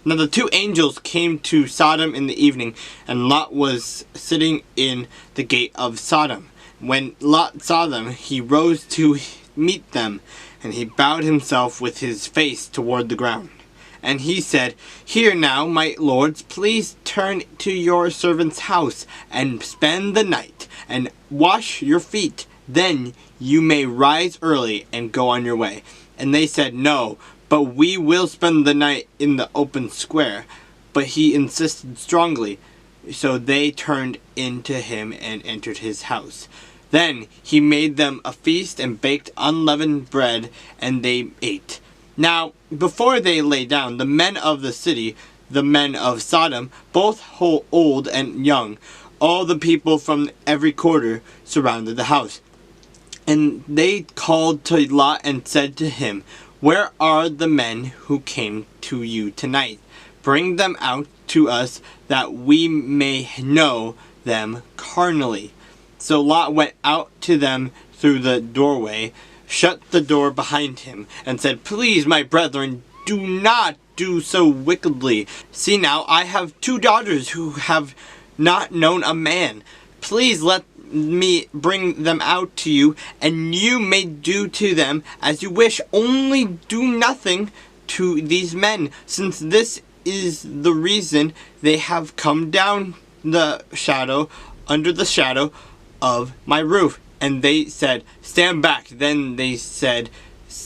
Now the two angels came to Sodom in the evening, and Lot was sitting in the gate of Sodom. When Lot saw them, he rose to meet them, and he bowed himself with his face toward the ground. And he said, "Here now, my lords, please turn to your servant's house, and spend the night, and wash your feet. Then you may rise early and go on your way." And they said, "No, but we will spend the night in the open square." But he insisted strongly. So they turned into him and entered his house. Then he made them a feast and baked unleavened bread, and they ate. Now, before they lay down, the men of the city, the men of Sodom, both old and young, all the people from every quarter, surrounded the house. And they called to Lot and said to him, "Where are the men who came to you tonight? Bring them out to us, that we may know them carnally." So Lot went out to them through the doorway, shut the door behind him, and said, "Please, my brethren, do not do so wickedly. See now, I have 2 daughters who have not known a man. Please let me bring them out to you, and you may do to them as you wish. Only do nothing to these men, since this is the reason they have come down under the shadow of my roof." And they said, "Stand back." Then they said,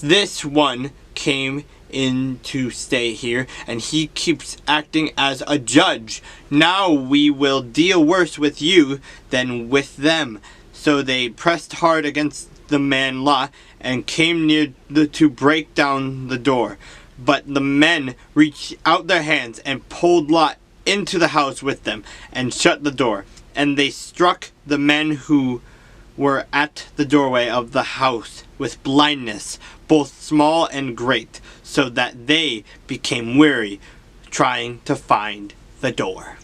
"This one came in to stay here, and he keeps acting as a judge. Now we will deal worse with you than with them." So they pressed hard against the man Lot, and came near to break down the door. But the men reached out their hands and pulled Lot into the house with them, and shut the door. And they struck the men who were at the doorway of the house with blindness, both small and great, so that they became weary trying to find the door.